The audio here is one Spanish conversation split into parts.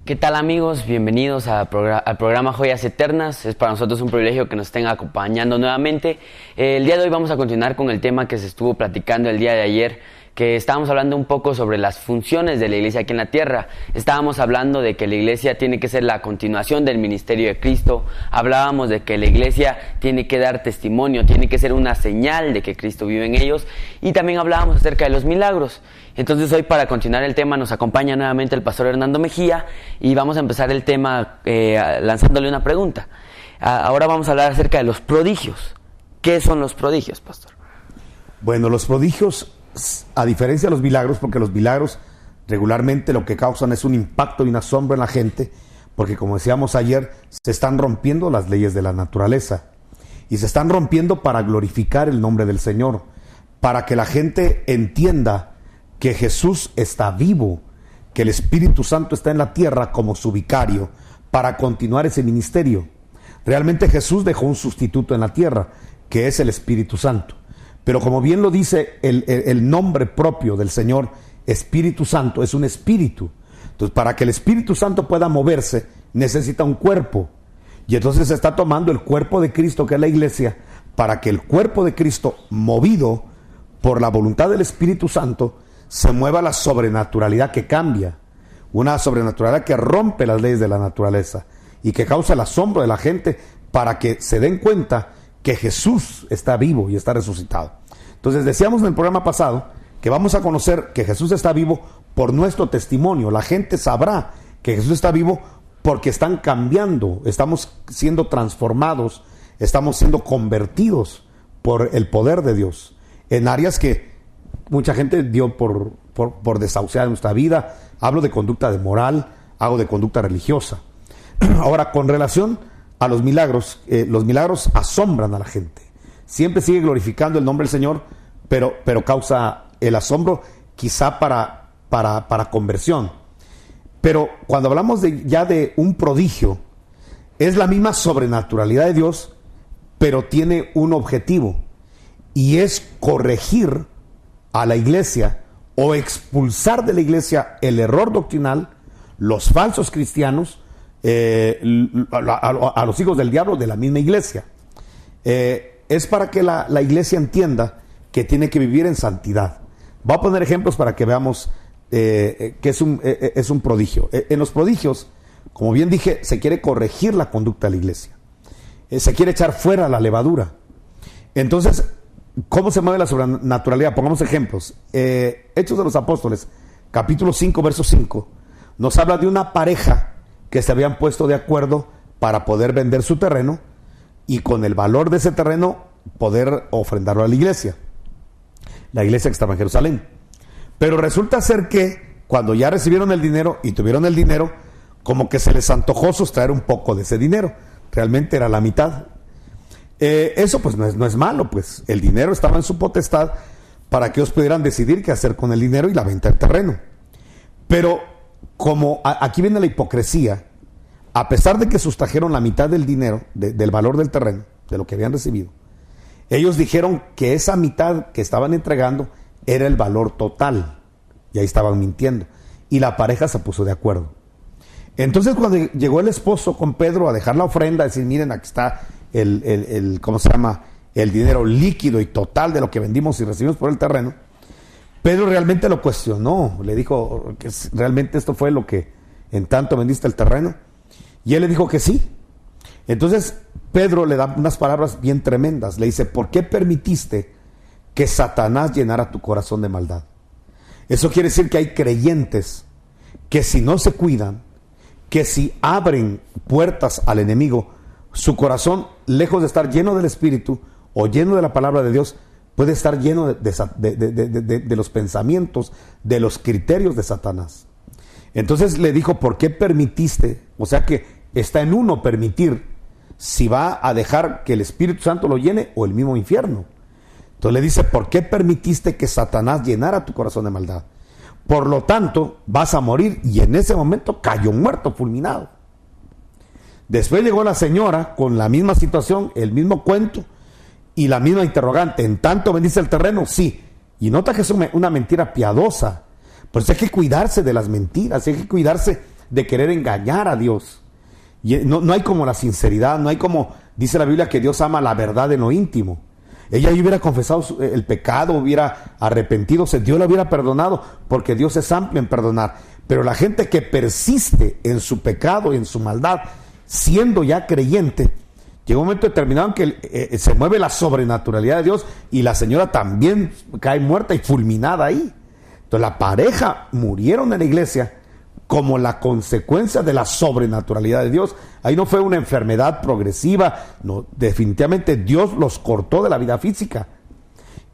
¿Qué tal, amigos? Bienvenidos al programa Joyas Eternas. Es para nosotros un privilegio que nos estén acompañando nuevamente. El día de hoy vamos a continuar con el tema que se estuvo platicando el día de ayer, que estábamos hablando un poco sobre las funciones de la iglesia aquí en la tierra. Estábamos hablando de que la iglesia tiene que ser la continuación del ministerio de Cristo. Hablábamos de que la iglesia tiene que dar testimonio, tiene que ser una señal de que Cristo vive en ellos. Y también hablábamos acerca de los milagros. Entonces hoy, para continuar el tema, nos acompaña nuevamente el pastor Hernando Mejía y vamos a empezar el tema lanzándole una pregunta. Ahora vamos a hablar acerca de los prodigios. ¿Qué son los prodigios, pastor? Bueno, los prodigios, a diferencia de los milagros, porque los milagros regularmente lo que causan es un impacto y un asombro en la gente, porque como decíamos ayer, se están rompiendo las leyes de la naturaleza y se están rompiendo para glorificar el nombre del Señor, para que la gente entienda que Jesús está vivo, que el Espíritu Santo está en la tierra como su vicario para continuar ese ministerio. Realmente Jesús dejó un sustituto en la tierra, que es el Espíritu Santo. Pero como bien lo dice el nombre propio del Señor, Espíritu Santo, es un espíritu. Entonces, para que el Espíritu Santo pueda moverse, necesita un cuerpo. Y entonces se está tomando el cuerpo de Cristo, que es la iglesia, para que el cuerpo de Cristo, movido por la voluntad del Espíritu Santo, se mueva la sobrenaturalidad que cambia. Una sobrenaturalidad que rompe las leyes de la naturaleza y que causa el asombro de la gente para que se den cuenta que Jesús está vivo y está resucitado. Entonces decíamos en el programa pasado que vamos a conocer que Jesús está vivo por nuestro testimonio. La gente sabrá que Jesús está vivo porque están cambiando, estamos siendo transformados, estamos siendo convertidos por el poder de Dios en áreas que mucha gente dio por desahuciar nuestra vida. Hablo de conducta de moral, hablo de conducta religiosa. Ahora, con relación a los milagros asombran a la gente. Siempre sigue glorificando el nombre del Señor, pero causa el asombro quizá para conversión. Pero cuando hablamos ya de un prodigio, es la misma sobrenaturalidad de Dios, pero tiene un objetivo, y es corregir a la iglesia o expulsar de la iglesia el error doctrinal, los falsos cristianos, a los hijos del diablo de la misma iglesia. Es para que la iglesia entienda que tiene que vivir en santidad. Voy a poner ejemplos para que veamos que es un prodigio. En los prodigios, como bien dije, se quiere corregir la conducta de la iglesia. Se quiere echar fuera la levadura. Entonces, ¿cómo se mueve la sobrenaturalidad? Pongamos ejemplos. Hechos de los Apóstoles, capítulo 5, verso 5, nos habla de una pareja que se habían puesto de acuerdo para poder vender su terreno y con el valor de ese terreno poder ofrendarlo a la iglesia que estaba en Jerusalén. Pero resulta ser que cuando ya recibieron el dinero y tuvieron el dinero, como que se les antojó sustraer un poco de ese dinero. Realmente era la mitad. Eso pues no es malo, pues el dinero estaba en su potestad para que ellos pudieran decidir qué hacer con el dinero y la venta del terreno. Pero como aquí viene la hipocresía, a pesar de que sustrajeron la mitad del dinero, del valor del terreno, de lo que habían recibido, ellos dijeron que esa mitad que estaban entregando era el valor total, y ahí estaban mintiendo, y la pareja se puso de acuerdo. Entonces, cuando llegó el esposo con Pedro a dejar la ofrenda, a decir, miren, aquí está ¿cómo se llama? El dinero líquido y total de lo que vendimos y recibimos por el terreno, Pedro realmente lo cuestionó, le dijo que realmente esto fue lo que en tanto vendiste el terreno, y él le dijo que sí. Entonces Pedro le da unas palabras bien tremendas, le dice, ¿por qué permitiste que Satanás llenara tu corazón de maldad? Eso quiere decir que hay creyentes que si no se cuidan, que si abren puertas al enemigo, su corazón, lejos de estar lleno del Espíritu o lleno de la palabra de Dios, puede estar lleno de los pensamientos, de los criterios de Satanás. Entonces le dijo, ¿por qué permitiste? O sea que está en uno permitir si va a dejar que el Espíritu Santo lo llene o el mismo infierno. Entonces le dice, ¿por qué permitiste que Satanás llenara tu corazón de maldad? Por lo tanto, vas a morir. Y en ese momento cayó muerto, fulminado. Después llegó la señora con la misma situación, el mismo cuento y la misma interrogante. ¿En tanto vendiste el terreno? Sí. Y nota que es una mentira piadosa. Por eso hay que cuidarse de las mentiras, hay que cuidarse de querer engañar a Dios. Y no hay como la sinceridad, no hay como, dice la Biblia, que Dios ama la verdad en lo íntimo. Ella hubiera confesado el pecado, hubiera arrepentido, Dios la hubiera perdonado, porque Dios es amplio en perdonar. Pero la gente que persiste en su pecado, en su maldad, siendo ya creyente, llega un momento determinado en que se mueve la sobrenaturalidad de Dios y la señora también cae muerta y fulminada ahí. Entonces la pareja murieron en la iglesia como la consecuencia de la sobrenaturalidad de Dios. Ahí no fue una enfermedad progresiva, no, definitivamente Dios los cortó de la vida física.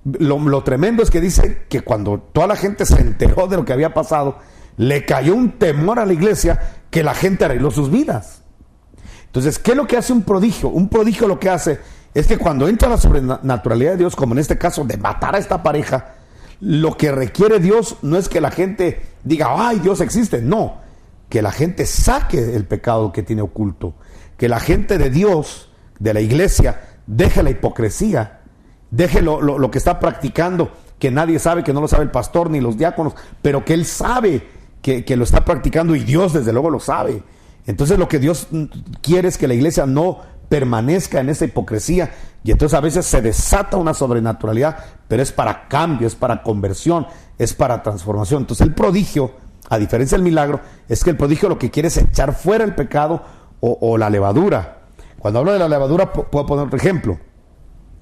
Lo tremendo es que dice que cuando toda la gente se enteró de lo que había pasado, le cayó un temor a la iglesia que la gente arregló sus vidas. Entonces, ¿qué es lo que hace un prodigio? Un prodigio lo que hace es que cuando entra la sobrenaturalidad de Dios, como en este caso de matar a esta pareja, lo que requiere Dios no es que la gente diga, ¡ay, Dios existe! No, que la gente saque el pecado que tiene oculto, que la gente de Dios, de la iglesia, deje la hipocresía, deje lo que está practicando, que nadie sabe, que no lo sabe el pastor ni los diáconos, pero que él sabe que lo está practicando y Dios desde luego lo sabe. Entonces lo que Dios quiere es que la iglesia no permanezca en esa hipocresía, y entonces a veces se desata una sobrenaturalidad, pero es para cambio, es para conversión, es para transformación. Entonces el prodigio, a diferencia del milagro, es que el prodigio lo que quiere es echar fuera el pecado o la levadura. Cuando hablo de la levadura puedo poner otro ejemplo,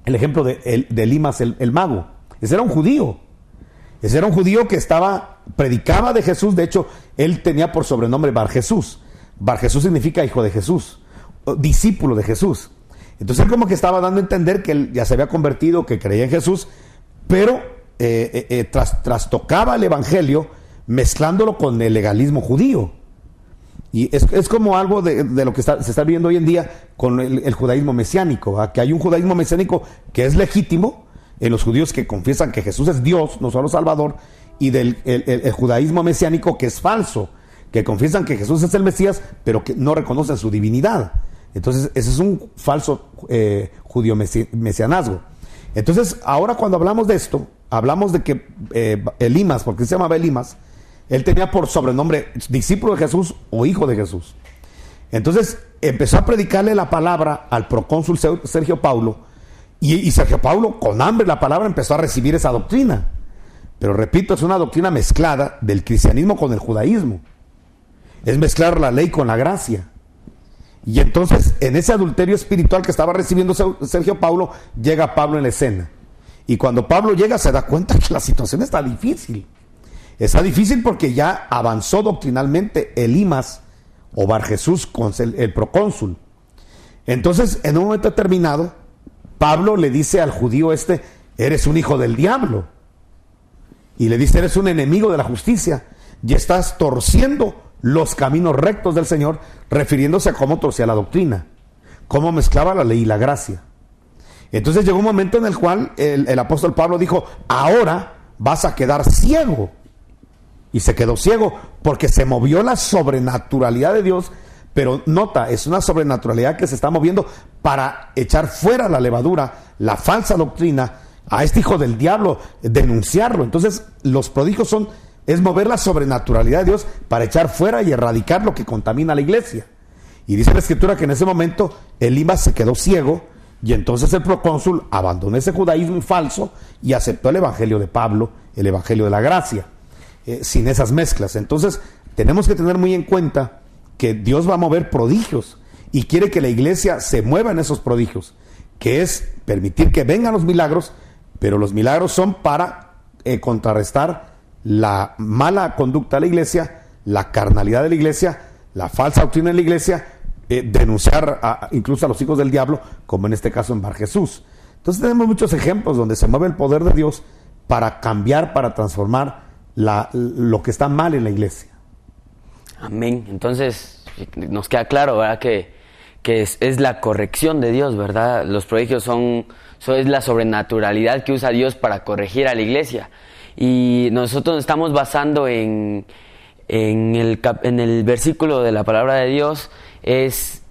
el ejemplo de Elimas el mago. Ese era un judío. Ese era un judío que predicaba de Jesús. De hecho, él tenía por sobrenombre Bar Jesús. Bar Jesús significa hijo de Jesús, discípulo de Jesús. Entonces él como que estaba dando a entender que él ya se había convertido, que creía en Jesús, pero trastocaba el evangelio mezclándolo con el legalismo judío. Y es como algo de lo que se está viendo hoy en día con el judaísmo mesiánico, ¿verdad? Que hay un judaísmo mesiánico que es legítimo en los judíos que confiesan que Jesús es Dios, no solo Salvador, y del el judaísmo mesiánico que es falso, que confiesan que Jesús es el Mesías, pero que no reconocen su divinidad. Entonces, ese es un falso judío mesianazgo. Entonces, ahora cuando hablamos de esto, hablamos de que Elimas, porque se llamaba Elimas, él tenía por sobrenombre discípulo de Jesús o hijo de Jesús. Entonces, empezó a predicarle la palabra al procónsul Sergio Paulo, y Sergio Paulo, con hambre la palabra, empezó a recibir esa doctrina. Pero repito, es una doctrina mezclada del cristianismo con el judaísmo. Es mezclar la ley con la gracia. Y entonces, en ese adulterio espiritual que estaba recibiendo Sergio Paulo, llega Pablo en la escena. Y cuando Pablo llega, se da cuenta que la situación está difícil. Está difícil porque ya avanzó doctrinalmente Elimas o Bar Jesús con el procónsul. Entonces, en un momento determinado, Pablo le dice al judío eres un hijo del diablo. Y le dice, eres un enemigo de la justicia y estás torciendo los caminos rectos del Señor, refiriéndose a cómo torcía la doctrina, cómo mezclaba la ley y la gracia. Entonces llegó un momento en el cual el apóstol Pablo dijo, ahora vas a quedar ciego. Y se quedó ciego porque se movió la sobrenaturalidad de Dios, pero nota, es una sobrenaturalidad que se está moviendo para echar fuera la levadura, la falsa doctrina, a este hijo del diablo, denunciarlo. Entonces los prodigios es mover la sobrenaturalidad de Dios para echar fuera y erradicar lo que contamina a la iglesia. Y dice la escritura que en ese momento Elimas se quedó ciego, y entonces el procónsul abandonó ese judaísmo falso y aceptó el evangelio de Pablo, el evangelio de la gracia, sin esas mezclas. Entonces tenemos que tener muy en cuenta que Dios va a mover prodigios y quiere que la iglesia se mueva en esos prodigios, que es permitir que vengan los milagros, pero los milagros son para contrarrestar la mala conducta de la iglesia, la carnalidad de la iglesia, la falsa doctrina de la iglesia, denunciar incluso a los hijos del diablo, como en este caso en Bar Jesús. Entonces tenemos muchos ejemplos donde se mueve el poder de Dios para cambiar, para transformar lo que está mal en la iglesia. Amén. Entonces nos queda claro, ¿verdad? Que es la corrección de Dios, ¿verdad? Los prodigios es la sobrenaturalidad que usa Dios para corregir a la iglesia. Y nosotros nos estamos basando en el versículo de la palabra de Dios, es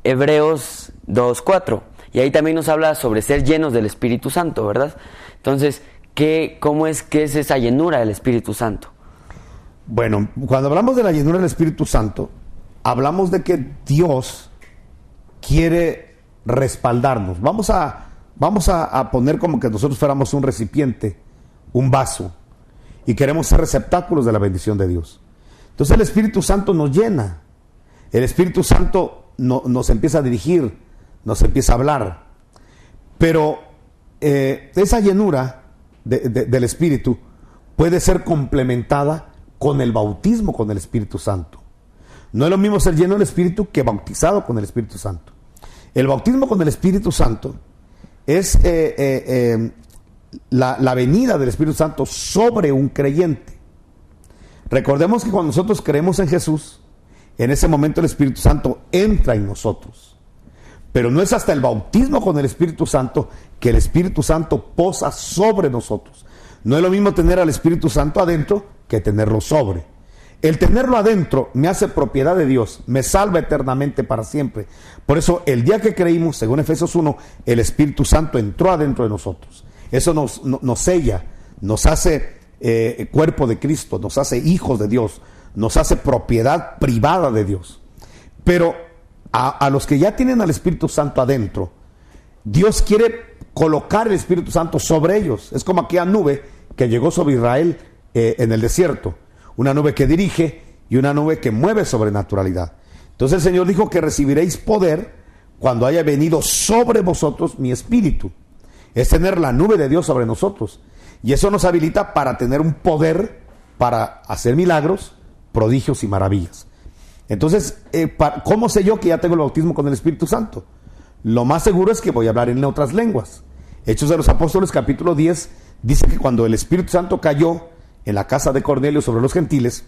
Hebreos 2:4. Y ahí también nos habla sobre ser llenos del Espíritu Santo, ¿verdad? Entonces, ¿qué es esa llenura del Espíritu Santo? Bueno, cuando hablamos de la llenura del Espíritu Santo, hablamos de que Dios quiere respaldarnos. Vamos a poner como que nosotros fuéramos un recipiente, un vaso, y queremos ser receptáculos de la bendición de Dios. Entonces el Espíritu Santo nos llena. El Espíritu Santo nos empieza a dirigir, nos empieza a hablar. Pero esa llenura del Espíritu puede ser complementada con el bautismo con el Espíritu Santo. No es lo mismo ser lleno del Espíritu que bautizado con el Espíritu Santo. El bautismo con el Espíritu Santo es la venida del Espíritu Santo sobre un creyente. Recordemos que cuando nosotros creemos en Jesús, en ese momento el Espíritu Santo entra en nosotros. Pero no es hasta el bautismo con el Espíritu Santo que el Espíritu Santo posa sobre nosotros. No es lo mismo tener al Espíritu Santo adentro que tenerlo sobre. El tenerlo adentro me hace propiedad de Dios, me salva eternamente para siempre. Por eso el día que creímos, según Efesios 1, el Espíritu Santo entró adentro de nosotros. Eso nos sella, nos hace cuerpo de Cristo, nos hace hijos de Dios, nos hace propiedad privada de Dios. Pero a los que ya tienen al Espíritu Santo adentro, Dios quiere colocar el Espíritu Santo sobre ellos. Es como aquella nube que llegó sobre Israel en el desierto. Una nube que dirige y una nube que mueve sobrenaturalidad. Entonces el Señor dijo que recibiréis poder cuando haya venido sobre vosotros mi Espíritu. Es tener la nube de Dios sobre nosotros. Y eso nos habilita para tener un poder para hacer milagros, prodigios y maravillas. Entonces, ¿cómo sé yo que ya tengo el bautismo con el Espíritu Santo? Lo más seguro es que voy a hablar en otras lenguas. Hechos de los Apóstoles, capítulo 10, dice que cuando el Espíritu Santo cayó en la casa de Cornelio sobre los gentiles,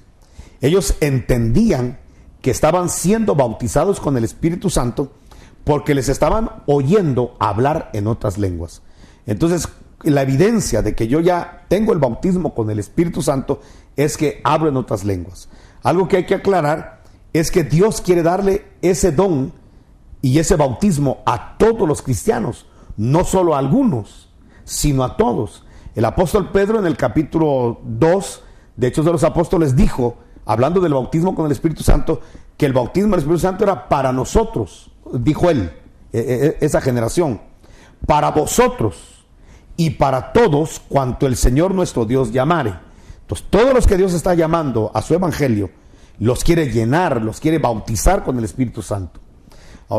ellos entendían que estaban siendo bautizados con el Espíritu Santo porque les estaban oyendo hablar en otras lenguas. Entonces, la evidencia de que yo ya tengo el bautismo con el Espíritu Santo es que hablo en otras lenguas. Algo que hay que aclarar es que Dios quiere darle ese don y ese bautismo a todos los cristianos, no solo a algunos, sino a todos. El apóstol Pedro en el capítulo 2 de Hechos de los Apóstoles dijo, hablando del bautismo con el Espíritu Santo, que el bautismo del Espíritu Santo era para nosotros, dijo él, esa generación, para vosotros y para todos cuanto el Señor nuestro Dios llamare. Entonces todos los que Dios está llamando a su evangelio, los quiere llenar, los quiere bautizar con el Espíritu Santo.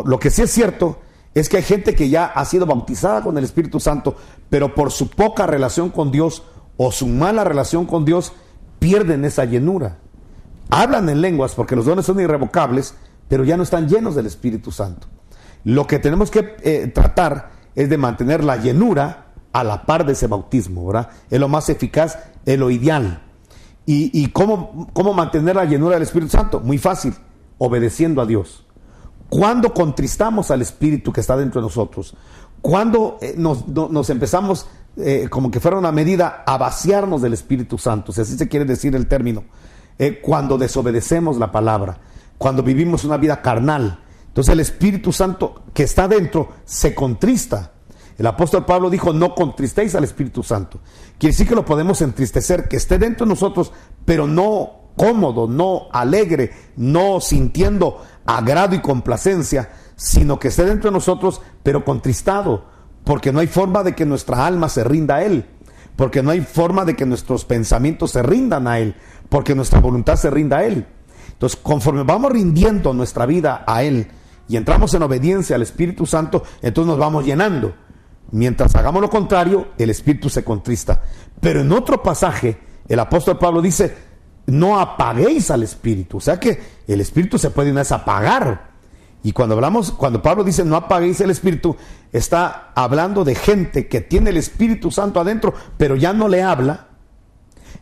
Lo que sí es cierto es que hay gente que ya ha sido bautizada con el Espíritu Santo, pero por su poca relación con Dios o su mala relación con Dios, pierden esa llenura. Hablan en lenguas porque los dones son irrevocables, pero ya no están llenos del Espíritu Santo. Lo que tenemos que tratar es de mantener la llenura a la par de ese bautismo, ¿verdad? Es lo más eficaz, es lo ideal. ¿Y cómo mantener la llenura del Espíritu Santo? Muy fácil, obedeciendo a Dios. Cuando contristamos al Espíritu que está dentro de nosotros, cuando nos empezamos, como que fuera una medida, a vaciarnos del Espíritu Santo, si así se quiere decir el término, cuando desobedecemos la palabra, cuando vivimos una vida carnal, entonces el Espíritu Santo que está dentro se contrista. El apóstol Pablo dijo, no contristéis al Espíritu Santo. Quiere decir que lo podemos entristecer, que esté dentro de nosotros, pero no cómodo, no alegre, no sintiendo agrado y complacencia, sino que esté dentro de nosotros, pero contristado, porque no hay forma de que nuestra alma se rinda a Él, porque no hay forma de que nuestros pensamientos se rindan a Él, porque nuestra voluntad se rinda a Él. Entonces, conforme vamos rindiendo nuestra vida a Él y entramos en obediencia al Espíritu Santo, entonces nos vamos llenando. Mientras hagamos lo contrario, el Espíritu se contrista. Pero en otro pasaje, el apóstol Pablo dice, no apaguéis al Espíritu. O sea que el Espíritu se puede una vez apagar. Y cuando Pablo dice no apaguéis el Espíritu, está hablando de gente que tiene el Espíritu Santo adentro, pero ya no le habla.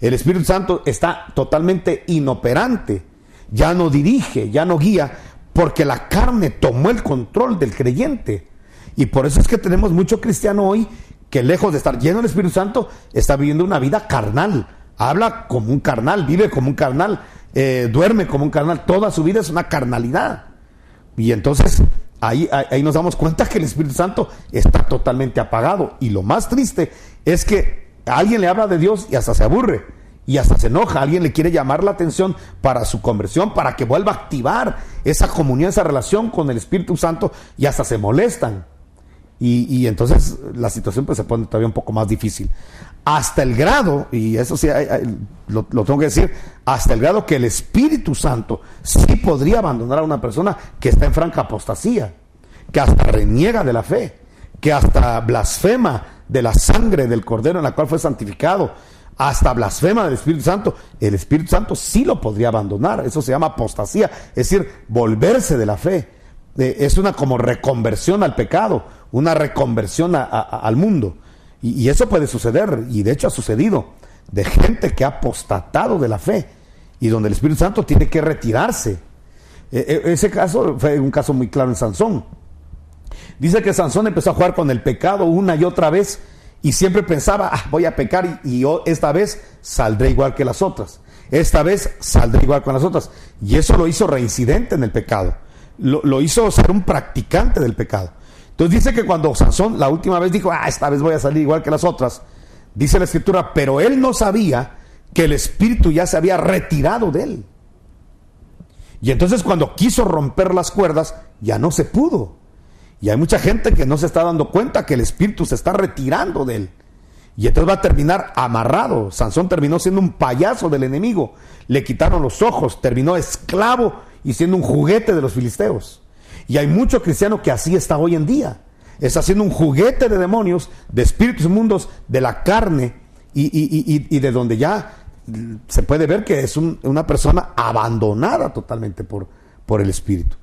El Espíritu Santo está totalmente inoperante, ya no dirige, ya no guía, porque la carne tomó el control del creyente. Y por eso es que tenemos mucho cristiano hoy que, lejos de estar lleno del Espíritu Santo, está viviendo una vida carnal. Habla como un carnal, vive como un carnal, duerme como un carnal. Toda su vida es una carnalidad. Y entonces ahí nos damos cuenta que el Espíritu Santo está totalmente apagado. Y lo más triste es que a alguien le habla de Dios y hasta se aburre. y hasta se enoja. Alguien le quiere llamar la atención para su conversión, para que vuelva a activar esa comunión, esa relación con el Espíritu Santo, y hasta se molestan. Y entonces la situación pues se pone todavía un poco más difícil. Hasta el grado, y eso sí lo tengo que decir, hasta el grado que el Espíritu Santo sí podría abandonar a una persona que está en franca apostasía, que hasta reniega de la fe, que hasta blasfema de la sangre del Cordero en la cual fue santificado, hasta blasfema del Espíritu Santo. El Espíritu Santo sí lo podría abandonar. Eso se llama apostasía, es decir, volverse de la fe. Es una como reconversión al pecado, una reconversión al mundo. Y eso puede suceder, y de hecho ha sucedido, de gente que ha apostatado de la fe y donde el Espíritu Santo tiene que retirarse. Ese caso fue un caso muy claro en Sansón. Dice que Sansón empezó a jugar con el pecado una y otra vez, y siempre pensaba, voy a pecar y yo esta vez saldré igual que las otras, esta vez saldré igual con las otras. Y eso lo hizo reincidente en el pecado, lo hizo ser un practicante del pecado. Entonces dice que cuando Sansón la última vez dijo, esta vez voy a salir igual que las otras, dice la Escritura, pero él no sabía que el Espíritu ya se había retirado de él. Y entonces cuando quiso romper las cuerdas, ya no se pudo. Y hay mucha gente que no se está dando cuenta que el Espíritu se está retirando de él. Y entonces va a terminar amarrado. Sansón terminó siendo un payaso del enemigo. Le quitaron los ojos, terminó esclavo y siendo un juguete de los filisteos. Y hay mucho cristiano que así está hoy en día. Está siendo un juguete de demonios, de espíritus inmundos, de la carne, y de donde ya se puede ver que es una persona abandonada totalmente por el Espíritu.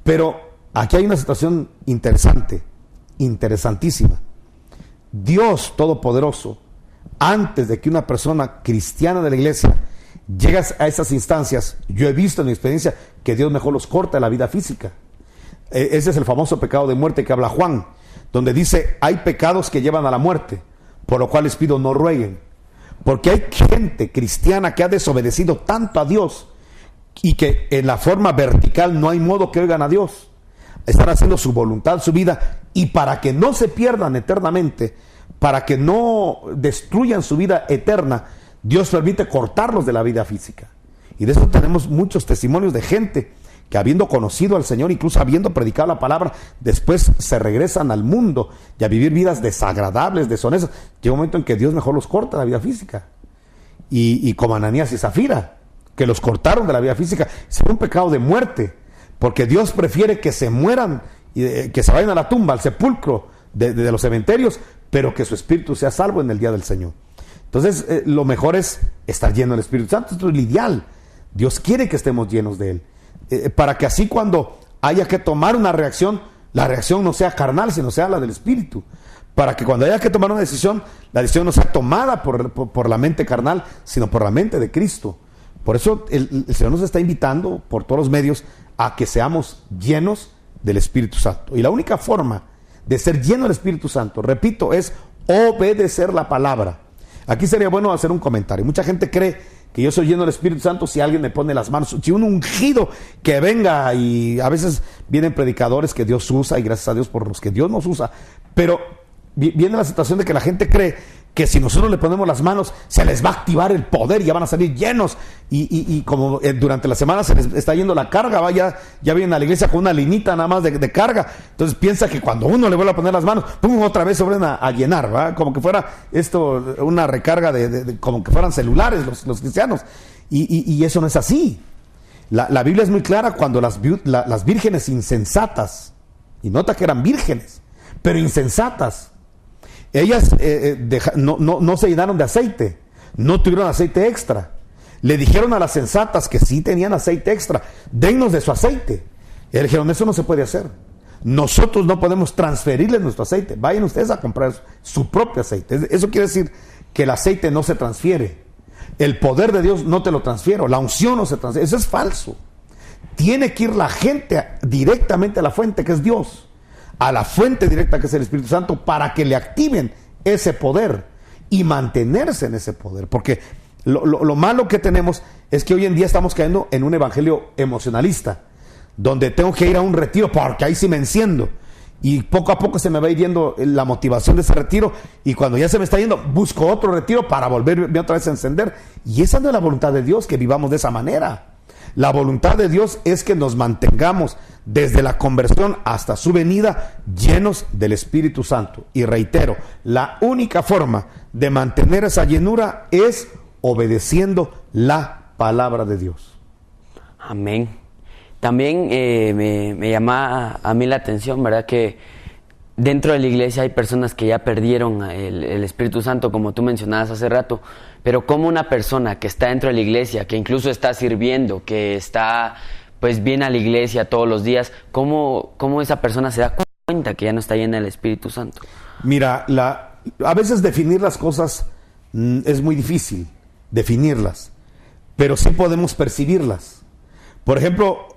Pero aquí hay una situación interesante, interesantísima. Dios Todopoderoso, antes de que una persona cristiana de la iglesia llegue a esas instancias, yo he visto en mi experiencia que Dios mejor los corta de la vida física. Ese es el famoso pecado de muerte que habla Juan, donde dice, hay pecados que llevan a la muerte, por lo cual les pido no rueguen. Porque hay gente cristiana que ha desobedecido tanto a Dios y que en la forma vertical no hay modo que oigan a Dios. Están haciendo su voluntad, su vida, y para que no se pierdan eternamente, para que no destruyan su vida eterna, Dios permite cortarlos de la vida física. Y de eso tenemos muchos testimonios de gente que habiendo conocido al Señor, incluso habiendo predicado la palabra, después se regresan al mundo y a vivir vidas desagradables, deshonestas. Llega un momento en que Dios mejor los corta de la vida física. Y como Ananías y Zafira, que los cortaron de la vida física, es un pecado de muerte. Porque Dios prefiere que se mueran, que se vayan a la tumba, al sepulcro de los cementerios, pero que su espíritu sea salvo en el día del Señor. Entonces, lo mejor es estar lleno del Espíritu Santo. Esto es lo ideal. Dios quiere que estemos llenos de Él. Para que así cuando haya que tomar una reacción, la reacción no sea carnal, sino sea la del Espíritu. Para que cuando haya que tomar una decisión, la decisión no sea tomada por la mente carnal, sino por la mente de Cristo. Por eso el Señor nos está invitando por todos los medios a que seamos llenos del Espíritu Santo. Y la única forma de ser lleno del Espíritu Santo, repito, es obedecer la palabra. Aquí sería bueno hacer un comentario. Mucha gente cree que yo soy lleno del Espíritu Santo si alguien me pone las manos, si un ungido que venga, y a veces vienen predicadores que Dios usa, y gracias a Dios por los que Dios nos usa, pero viene la situación de que la gente cree que si nosotros le ponemos las manos se les va a activar el poder y ya van a salir llenos, y como durante la semana se les está yendo la carga, ya vienen a la iglesia con una linita nada más de carga, entonces piensa que cuando uno le vuelve a poner las manos, ¡pum!, otra vez se vuelven a llenar, ¿verdad? Como que fuera esto una recarga como que fueran celulares los cristianos, y eso no es así. La Biblia es muy clara cuando las vírgenes insensatas, y nota que eran vírgenes, pero insensatas, ellas no se llenaron de aceite, no tuvieron aceite extra. Le dijeron a las sensatas que sí tenían aceite extra, dennos de su aceite. Y le dijeron, eso no se puede hacer. Nosotros no podemos transferirles nuestro aceite. Vayan ustedes a comprar su propio aceite. Eso quiere decir que el aceite no se transfiere. El poder de Dios no te lo transfiero. La unción no se transfiere. Eso es falso. Tiene que ir la gente directamente a la fuente, que es Dios, a la fuente directa, que es el Espíritu Santo, para que le activen ese poder y mantenerse en ese poder. Porque lo malo que tenemos es que hoy en día estamos cayendo en un evangelio emocionalista, donde tengo que ir a un retiro porque ahí sí me enciendo. y poco a poco se me va hiriendo la motivación de ese retiro, y cuando ya se me está yendo, busco otro retiro para volverme otra vez a encender. Y esa no es la voluntad de Dios, que vivamos de esa manera. La voluntad de Dios es que nos mantengamos desde la conversión hasta su venida llenos del Espíritu Santo. Y reitero, la única forma de mantener esa llenura es obedeciendo la palabra de Dios. Amén. También me llama a mí la atención, ¿verdad? Que dentro de la iglesia hay personas que ya perdieron el Espíritu Santo, como tú mencionabas hace rato, pero como una persona que está dentro de la iglesia, que incluso está sirviendo, que está, pues, viene a la iglesia todos los días, ¿cómo esa persona se da cuenta que ya no está llena del Espíritu Santo? Mira, a veces definir las cosas es muy difícil, definirlas, pero sí podemos percibirlas. Por ejemplo,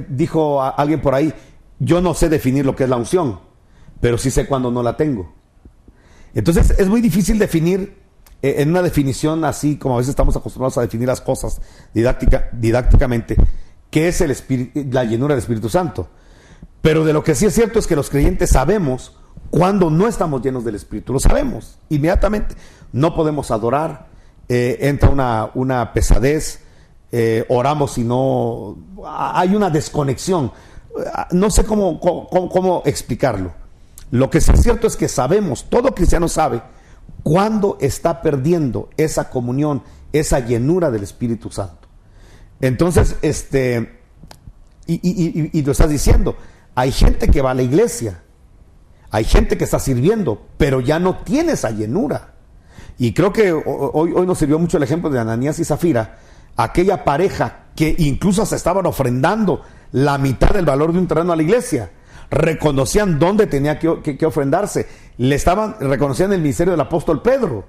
dijo alguien por ahí, yo no sé definir lo que es la unción, pero sí sé cuando no la tengo. Entonces es muy difícil definir en una definición así como a veces estamos acostumbrados a definir las cosas didácticamente, qué es la llenura del Espíritu Santo. Pero de lo que sí es cierto es que los creyentes sabemos cuando no estamos llenos del Espíritu, lo sabemos inmediatamente. No podemos adorar, entra una pesadez, oramos y no, hay una desconexión. No sé cómo explicarlo. Lo que sí es cierto es que sabemos, todo cristiano sabe cuándo está perdiendo esa comunión, esa llenura del Espíritu Santo. Entonces, y lo estás diciendo, hay gente que va a la iglesia, hay gente que está sirviendo, pero ya no tiene esa llenura. Y creo que hoy nos sirvió mucho el ejemplo de Ananías y Zafira, aquella pareja que incluso se estaban ofrendando la mitad del valor de un terreno a la iglesia. Reconocían dónde tenía que ofrendarse. Reconocían el ministerio del apóstol Pedro.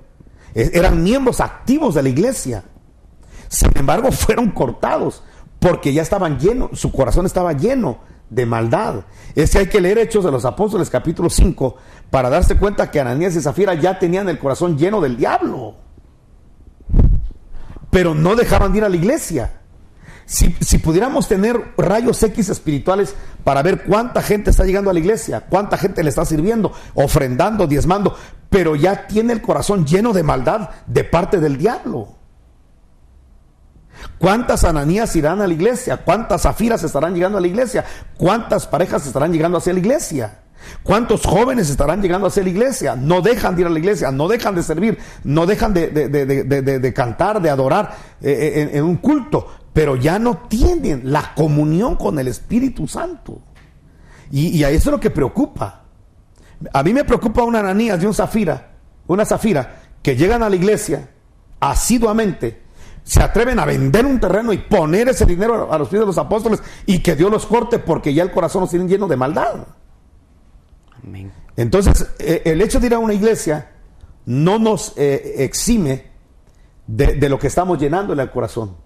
Eran miembros activos de la iglesia. Sin embargo, fueron cortados porque ya estaban llenos, su corazón estaba lleno de maldad. Es que hay que leer Hechos de los Apóstoles capítulo 5 para darse cuenta que Ananías y Zafira ya tenían el corazón lleno del diablo, pero no dejaban de ir a la iglesia. Si pudiéramos tener rayos X espirituales para ver cuánta gente está llegando a la iglesia, cuánta gente le está sirviendo, ofrendando, diezmando, pero ya tiene el corazón lleno de maldad de parte del diablo. ¿Cuántas Ananías irán a la iglesia? ¿Cuántas Zafiras estarán llegando a la iglesia? ¿Cuántas parejas estarán llegando hacia la iglesia? ¿Cuántos jóvenes estarán llegando hacia la iglesia? No dejan de ir a la iglesia, no dejan de servir, no dejan de cantar, de adorar en un culto, pero ya no tienen la comunión con el Espíritu Santo. Y a eso es lo que preocupa. A mí me preocupa una Ananías y una Zafira que llegan a la iglesia asiduamente, se atreven a vender un terreno y poner ese dinero a los pies de los apóstoles y que Dios los corte porque ya el corazón los tiene lleno de maldad. Amén. Entonces, el hecho de ir a una iglesia no nos exime de lo que estamos llenando en el corazón.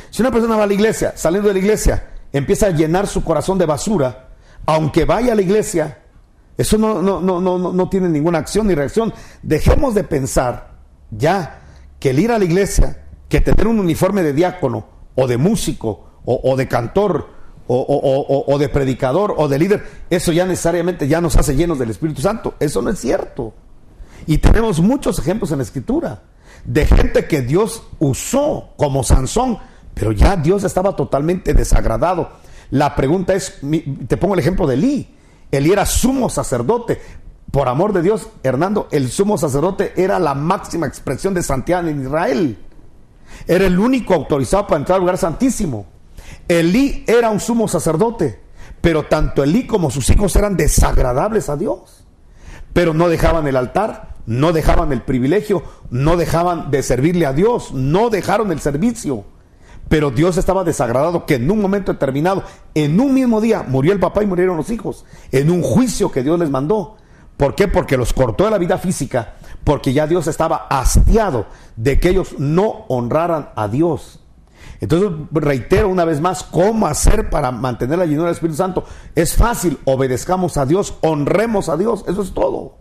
Si una persona va a la iglesia, saliendo de la iglesia, empieza a llenar su corazón de basura, aunque vaya a la iglesia, eso no tiene ninguna acción ni reacción. Dejemos de pensar ya que el ir a la iglesia, que tener un uniforme de diácono o de músico o de cantor o de predicador o de líder, eso ya necesariamente ya nos hace llenos del Espíritu Santo. Eso no es cierto. Y tenemos muchos ejemplos en la Escritura de gente que Dios usó, como Sansón, pero ya Dios estaba totalmente desagradado. La pregunta es, te pongo el ejemplo de Elí. Elí era sumo sacerdote. Por amor de Dios, Hernando, el sumo sacerdote era la máxima expresión de santidad en Israel. Era el único autorizado para entrar al lugar santísimo. Elí era un sumo sacerdote, pero tanto Elí como sus hijos eran desagradables a Dios. Pero no dejaban el altar, no dejaban el privilegio, no dejaban de servirle a Dios, no dejaron el servicio. Pero Dios estaba desagradado que en un momento determinado, en un mismo día, murió el papá y murieron los hijos, en un juicio que Dios les mandó. ¿Por qué? Porque los cortó de la vida física, porque ya Dios estaba hastiado de que ellos no honraran a Dios. Entonces, reitero una vez más, ¿cómo hacer para mantener la llenura del Espíritu Santo? Es fácil, obedezcamos a Dios, honremos a Dios, eso es todo.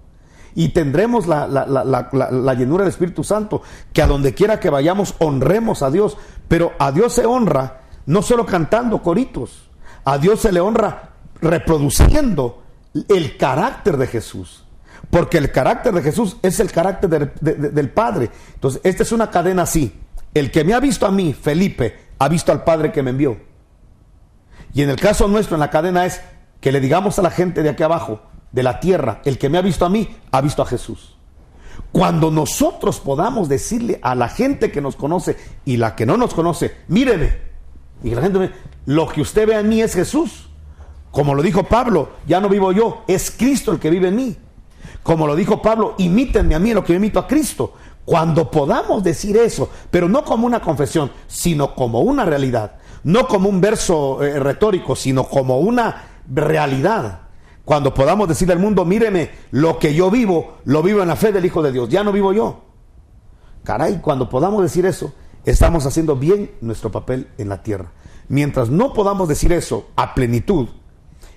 Y tendremos la llenura del Espíritu Santo, que a donde quiera que vayamos, honremos a Dios. Pero a Dios se honra no solo cantando coritos, a Dios se le honra reproduciendo el carácter de Jesús. Porque el carácter de Jesús es el carácter del Padre. Entonces, esta es una cadena así. El que me ha visto a mí, Felipe, ha visto al Padre que me envió. Y en el caso nuestro, en la cadena es que le digamos a la gente de aquí abajo, de la tierra, el que me ha visto a mí, ha visto a Jesús. Cuando nosotros podamos decirle a la gente que nos conoce y la que no nos conoce, míreme, y la gente ve, lo que usted ve en mí es Jesús. Como lo dijo Pablo, ya no vivo yo, es Cristo el que vive en mí. Como lo dijo Pablo, imítenme a mí en lo que yo imito a Cristo. Cuando podamos decir eso, pero no como una confesión, sino como una realidad, no como un verso retórico, sino como una realidad. Cuando podamos decirle al mundo, míreme, lo que yo vivo, lo vivo en la fe del Hijo de Dios, ya no vivo yo. Caray, cuando podamos decir eso, estamos haciendo bien nuestro papel en la tierra. Mientras no podamos decir eso a plenitud,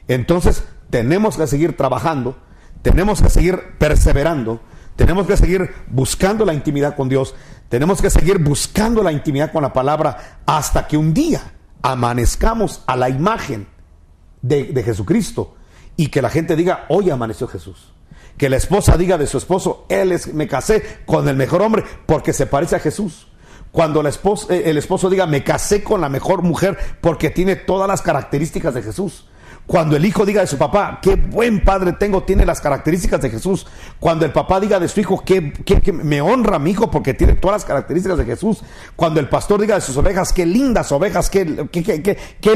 entonces tenemos que seguir trabajando, tenemos que seguir perseverando, tenemos que seguir buscando la intimidad con Dios, tenemos que seguir buscando la intimidad con la palabra hasta que un día amanezcamos a la imagen de Jesucristo y que la gente diga, hoy amaneció Jesús. Que la esposa diga de su esposo, me casé con el mejor hombre porque se parece a Jesús. Cuando el esposo diga, me casé con la mejor mujer porque tiene todas las características de Jesús. Cuando el hijo diga de su papá, qué buen padre tengo, tiene las características de Jesús. Cuando el papá diga de su hijo, que me honra mi hijo porque tiene todas las características de Jesús. Cuando el pastor diga de sus ovejas, qué lindas ovejas, qué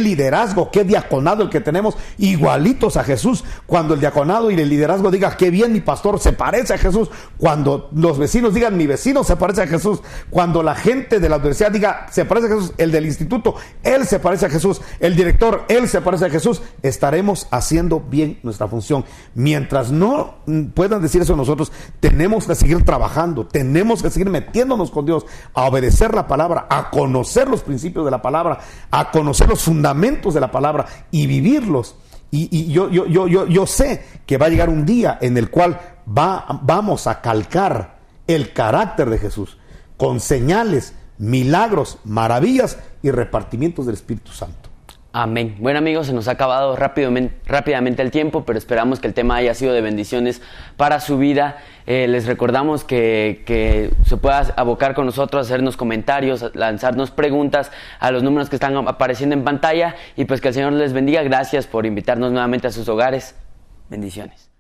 liderazgo, qué diaconado el que tenemos, igualitos a Jesús. Cuando el diaconado y el liderazgo diga, qué bien mi pastor se parece a Jesús. Cuando los vecinos digan, mi vecino se parece a Jesús. Cuando la gente de la universidad diga, se parece a Jesús. El del instituto, él se parece a Jesús. El director, él se parece a Jesús. Estaremos haciendo bien nuestra función. Mientras no puedan decir eso nosotros, tenemos que seguir trabajando, tenemos que seguir metiéndonos con Dios, a obedecer la palabra, a conocer los principios de la palabra, a conocer los fundamentos de la palabra y vivirlos. Y yo sé que va a llegar un día en el cual vamos a calcar el carácter de Jesús con señales, milagros, maravillas y repartimientos del Espíritu Santo. Amén. Bueno, amigos, se nos ha acabado rápidamente el tiempo, pero esperamos que el tema haya sido de bendiciones para su vida. Les recordamos que se pueda abocar con nosotros, hacernos comentarios, lanzarnos preguntas a los números que están apareciendo en pantalla y pues que el Señor les bendiga. Gracias por invitarnos nuevamente a sus hogares. Bendiciones.